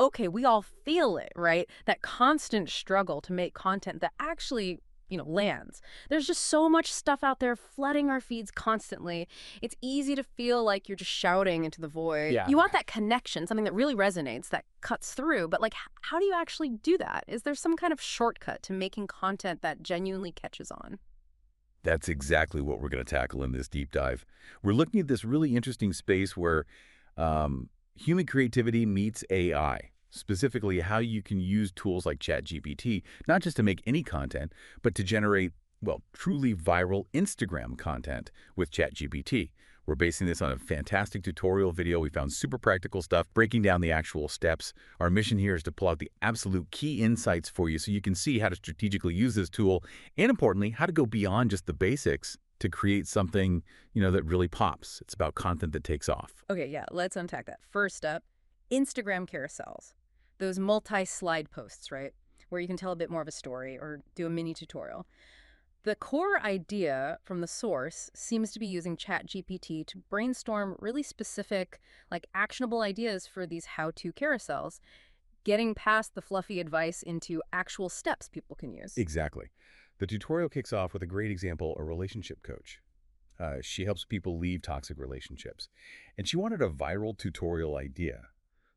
okay, we all feel it, right? That constant struggle to make content that actually, lands. There's just so much stuff out there flooding our feeds constantly. It's easy to feel like you're just shouting into the void. Yeah. You want that connection, something that really resonates, that cuts through. But like, how do you actually do that? Is there some kind of shortcut to making content that genuinely catches on? That's exactly what we're going to tackle in this deep dive. We're looking at this really interesting space where human creativity meets AI, specifically how you can use tools like ChatGPT, not just to make any content, but to generate, well, truly viral Instagram content with ChatGPT. We're basing this on a fantastic tutorial video. We found super practical stuff, breaking down the actual steps. Our mission here is to pull out the absolute key insights for you so you can see how to strategically use this tool, and importantly, how to go beyond just the basics to create something, that really pops. It's about content that takes off. Okay, yeah, let's unpack that. First up, Instagram carousels. Those multi-slide posts, right? Where you can tell a bit more of a story or do a mini tutorial. The core idea from the source seems to be using ChatGPT to brainstorm really specific, like actionable ideas for these how-to carousels, getting past the fluffy advice into actual steps people can use. Exactly. The tutorial kicks off with a great example, a relationship coach. She helps people leave toxic relationships. And she wanted a viral tutorial idea,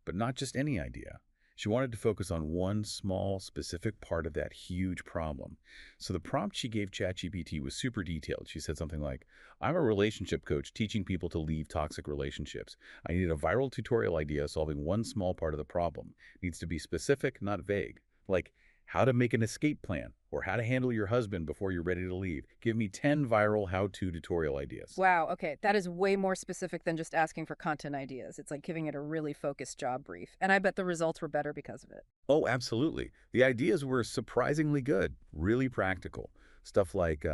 but not just any idea. She wanted to focus on one small, specific part of that huge problem. So the prompt she gave ChatGPT was super detailed. She said something like, I'm a relationship coach teaching people to leave toxic relationships. I need a viral tutorial idea solving one small part of the problem. It needs to be specific, not vague. Like how to make an escape plan or how to handle your husband before you're ready to leave. Give me 10 viral how-to tutorial ideas. Wow, okay, that is way more specific than just asking for content ideas. It's like giving it a really focused job brief. And I bet the results were better because of it. Oh, absolutely. The ideas were surprisingly good, really practical. Stuff like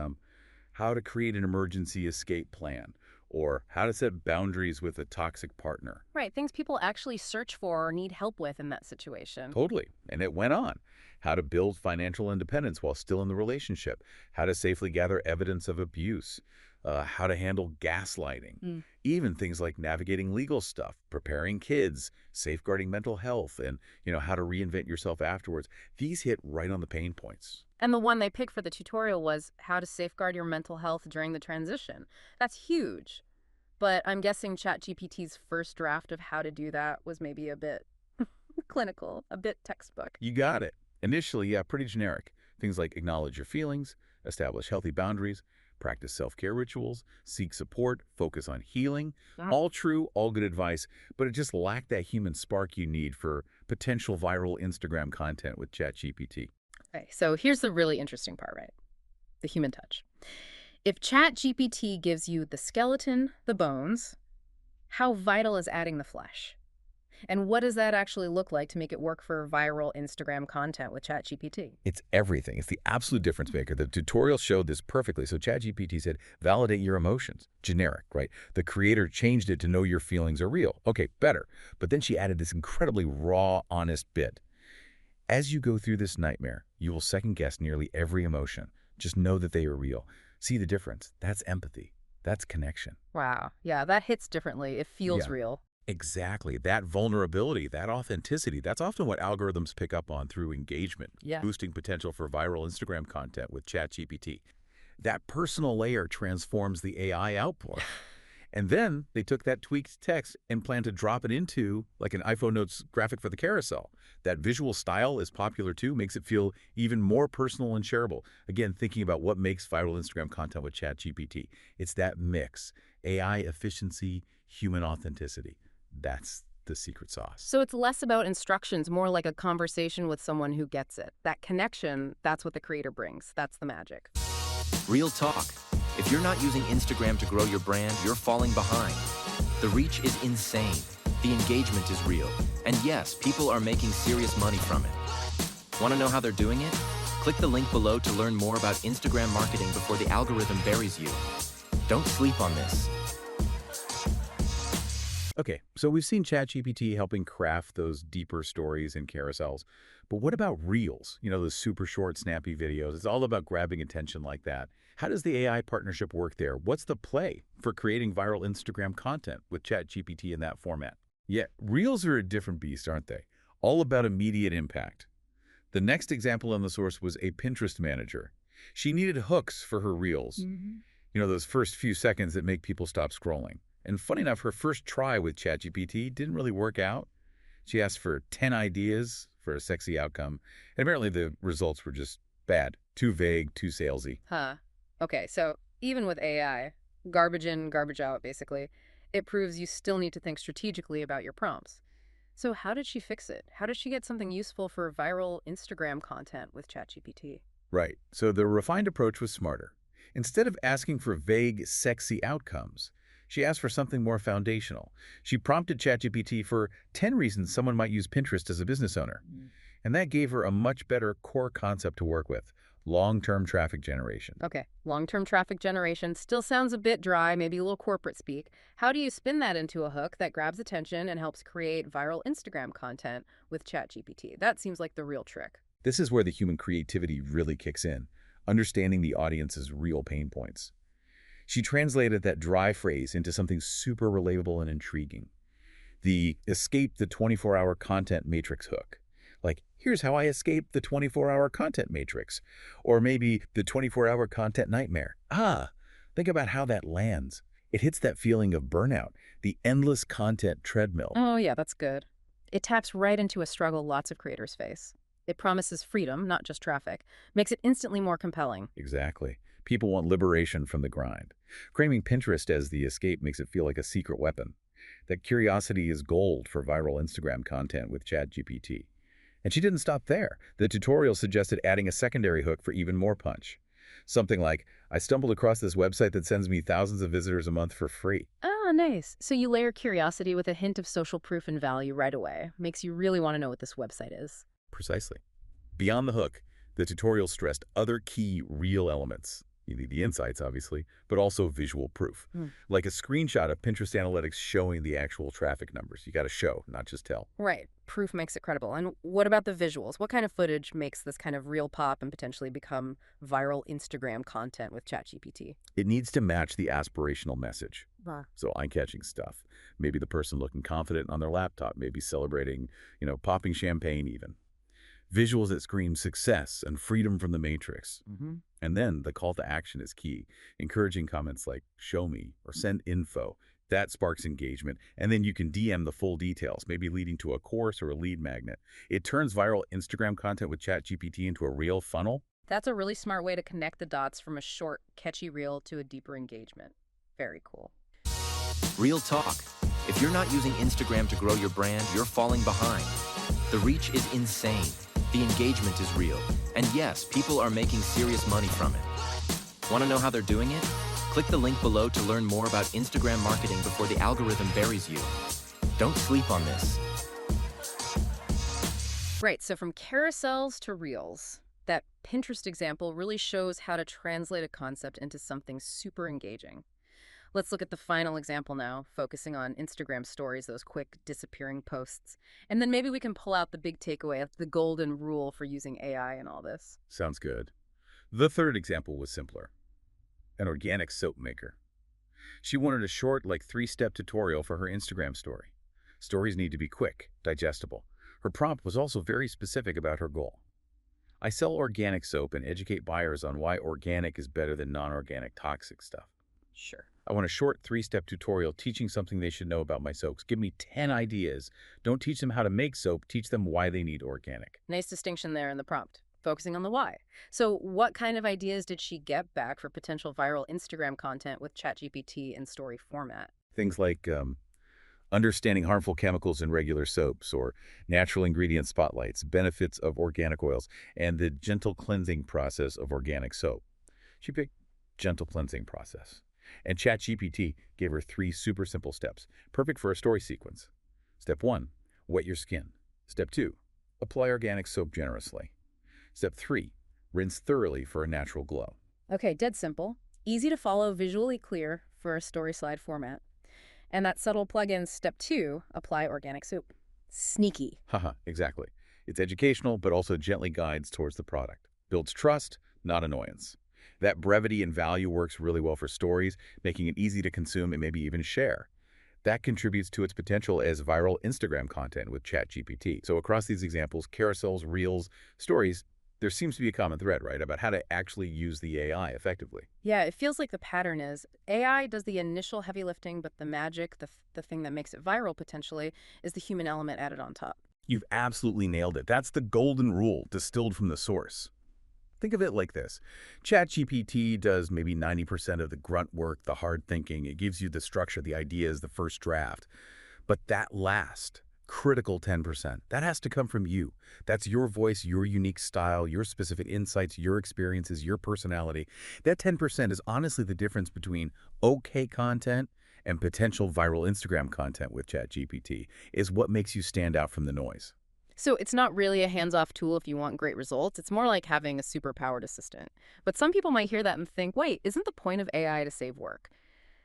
how to create an emergency escape plan or how to set boundaries with a toxic partner. Right, things people actually search for or need help with in that situation. Totally. And it went on. How to build financial independence while still in the relationship. How to safely gather evidence of abuse. How to handle gaslighting. Even things like navigating legal stuff, preparing kids, safeguarding mental health, and, how to reinvent yourself afterwards. These hit right on the pain points. And the one they picked for the tutorial was how to safeguard your mental health during the transition. That's huge. But I'm guessing ChatGPT's first draft of how to do that was maybe a bit clinical, a bit textbook. You got it. Initially, yeah, pretty generic. Things like acknowledge your feelings, establish healthy boundaries, practice self-care rituals, seek support, focus on healing. All true, all good advice, but it just lacked that human spark you need for potential viral Instagram content with ChatGPT. Okay, so here's the really interesting part, right? The human touch. If ChatGPT gives you the skeleton, the bones, how vital is adding the flesh? And what does that actually look like to make it work for viral Instagram content with ChatGPT? It's everything. It's the absolute difference maker. The tutorial showed this perfectly. So ChatGPT said, validate your emotions. Generic, right? The creator changed it to know your feelings are real. Okay, better. But then she added this incredibly raw, honest bit. As you go through this nightmare, you will second-guess nearly every emotion. Just know that they are real. See the difference? That's empathy. That's connection. Wow. Yeah, that hits differently. It feels Yeah. real. Exactly. That vulnerability, that authenticity, that's often what algorithms pick up on through engagement, Yeah. boosting potential for viral Instagram content with ChatGPT. That personal layer transforms the AI output. And then they took that tweaked text and planned to drop it into like an iPhone Notes graphic for the carousel. That visual style is popular too, makes it feel even more personal and shareable. Again, thinking about what makes viral Instagram content with ChatGPT. It's that mix, AI efficiency, human authenticity. That's the secret sauce. So it's less about instructions, more like a conversation with someone who gets it. That connection, that's what the creator brings. That's the magic. Real talk. If you're not using Instagram to grow your brand, you're falling behind. The reach is insane. The engagement is real. And yes, people are making serious money from it. Want to know how they're doing it? Click the link below to learn more about Instagram marketing before the algorithm buries you. Don't sleep on this. Okay, so we've seen ChatGPT helping craft those deeper stories and carousels, but what about Reels? Those super short, snappy videos. It's all about grabbing attention like that. How does the AI partnership work there? What's the play for creating viral Instagram content with ChatGPT in that format? Yeah, Reels are a different beast, aren't they? All about immediate impact. The next example in the source was a Pinterest manager. She needed hooks for her reels. You know, those first few seconds that make people stop scrolling. And funny enough, her first try with ChatGPT didn't really work out. She asked for 10 ideas for a sexy outcome, and apparently the results were just bad. Too vague, too salesy. Huh. Okay, so even with AI, garbage in, garbage out, basically, it proves you still need to think strategically about your prompts. So how did she fix it? How did she get something useful for viral Instagram content with ChatGPT? Right, so the refined approach was smarter. Instead of asking for vague, sexy outcomes, she asked for something more foundational. She prompted ChatGPT for 10 reasons someone might use Pinterest as a business owner. And that gave her a much better core concept to work with, long-term traffic generation. Okay, long-term traffic generation still sounds a bit dry, maybe a little corporate speak. How do you spin that into a hook that grabs attention and helps create viral Instagram content with ChatGPT? That seems like the real trick. This is where the human creativity really kicks in, understanding the audience's real pain points. She translated that dry phrase into something super relatable and intriguing. The escape the 24-hour content matrix hook. Like, here's how I escape the 24-hour content matrix. Or maybe the 24-hour content nightmare. Think about how that lands. It hits that feeling of burnout, the endless content treadmill. Oh, yeah, that's good. It taps right into a struggle lots of creators face. It promises freedom, not just traffic, makes it instantly more compelling. Exactly. People want liberation from the grind. Framing Pinterest as the escape makes it feel like a secret weapon. That curiosity is gold for viral Instagram content with ChatGPT. And she didn't stop there. The tutorial suggested adding a secondary hook for even more punch. Something like, I stumbled across this website that sends me thousands of visitors a month for free. Ah, nice. So you layer curiosity with a hint of social proof and value right away. Makes you really want to know what this website is. Precisely. Beyond the hook, the tutorial stressed other key real elements. You need the insights, obviously, but also visual proof. Like a screenshot of Pinterest analytics showing the actual traffic numbers. You got to show, not just tell. Right. Proof makes it credible. And what about the visuals? What kind of footage makes this kind of real pop and potentially become viral Instagram content with ChatGPT? It needs to match the aspirational message. Wow. So eye-catching stuff. Maybe the person looking confident on their laptop, maybe celebrating, popping champagne even. Visuals that scream success and freedom from the matrix. And then the call to action is key, encouraging comments like, show me, or send info. That sparks engagement, and then you can DM the full details, maybe leading to a course or a lead magnet. It turns viral Instagram content with ChatGPT into a real funnel. That's a really smart way to connect the dots from a short, catchy reel to a deeper engagement. Very cool. Real talk. If you're not using Instagram to grow your brand, you're falling behind. The reach is insane. The engagement is real. And yes, people are making serious money from it. Want to know how they're doing it? Click the link below to learn more about Instagram marketing before the algorithm buries you. Don't sleep on this. Right, so from carousels to reels, that Pinterest example really shows how to translate a concept into something super engaging. Let's look at the final example now, focusing on Instagram stories, those quick disappearing posts. And then maybe we can pull out the big takeaway, the golden rule for using AI in all this. Sounds good. The third example was simpler. An organic soap maker. She wanted a short, 3-step tutorial for her Instagram story. Stories need to be quick, digestible. Her prompt was also very specific about her goal. I sell organic soap and educate buyers on why organic is better than non-organic toxic stuff. Sure. I want a short 3-step tutorial teaching something they should know about my soaps. Give me 10 ideas. Don't teach them how to make soap. Teach them why they need organic. Nice distinction there in the prompt, focusing on the why. So what kind of ideas did she get back for potential viral Instagram content with ChatGPT in story format? Things like understanding harmful chemicals in regular soaps, or natural ingredient spotlights, benefits of organic oils, and the gentle cleansing process of organic soap. She picked gentle cleansing process. And ChatGPT gave her 3 super simple steps, perfect for a story sequence. Step 1, wet your skin. Step 2, apply organic soap generously. Step 3, rinse thoroughly for a natural glow. Okay, dead simple. Easy to follow, visually clear for a story slide format. And that subtle plug-in, step 2, apply organic soap. Sneaky. Haha, exactly. It's educational, but also gently guides towards the product. Builds trust, not annoyance. That brevity and value works really well for stories, making it easy to consume and maybe even share. That contributes to its potential as viral Instagram content with ChatGPT. So across these examples, carousels, reels, stories, there seems to be a common thread, right, about how to actually use the AI effectively. Yeah, it feels like the pattern is AI does the initial heavy lifting, but the magic, the thing that makes it viral potentially, is the human element added on top. You've absolutely nailed it. That's the golden rule distilled from the source. Think of it like this. ChatGPT does maybe 90% of the grunt work, the hard thinking. It gives you the structure, the ideas, the first draft. But that last, critical 10%, that has to come from you. That's your voice, your unique style, your specific insights, your experiences, your personality. That 10% is honestly the difference between okay content and potential viral Instagram content with ChatGPT, is what makes you stand out from the noise. So it's not really a hands-off tool if you want great results. It's more like having a super-powered assistant. But some people might hear that and think, wait, isn't the point of AI to save work?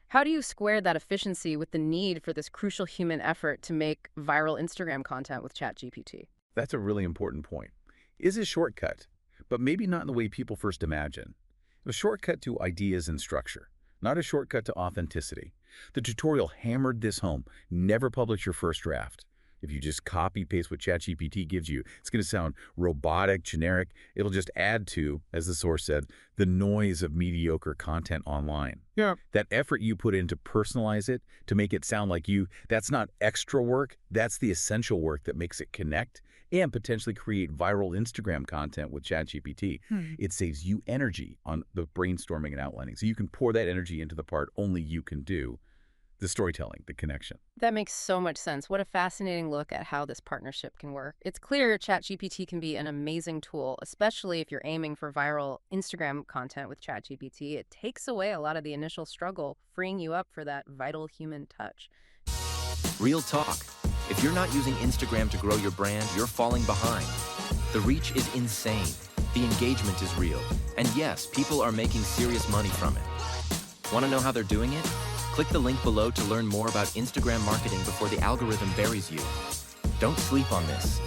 How do you square that efficiency with the need for this crucial human effort to make viral Instagram content with ChatGPT? That's a really important point. Is a shortcut, but maybe not in the way people first imagine. A shortcut to ideas and structure, not a shortcut to authenticity. The tutorial hammered this home. Never publish your first draft. If you just copy-paste what ChatGPT gives you, it's going to sound robotic, generic. It'll just add to, as the source said, the noise of mediocre content online. Yeah. That effort you put in to personalize it, to make it sound like you, that's not extra work. That's the essential work that makes it connect and potentially create viral Instagram content with ChatGPT. It saves you energy on the brainstorming and outlining. So you can pour that energy into the part only you can do, the storytelling, the connection. That makes so much sense. What a fascinating look at how this partnership can work. It's clear ChatGPT can be an amazing tool, especially if you're aiming for viral Instagram content with ChatGPT. It takes away a lot of the initial struggle, freeing you up for that vital human touch. Real talk. If you're not using Instagram to grow your brand, you're falling behind. The reach is insane. The engagement is real. And yes, people are making serious money from it. Want to know how they're doing it? Click the link below to learn more about Instagram marketing before the algorithm buries you. Don't sleep on this.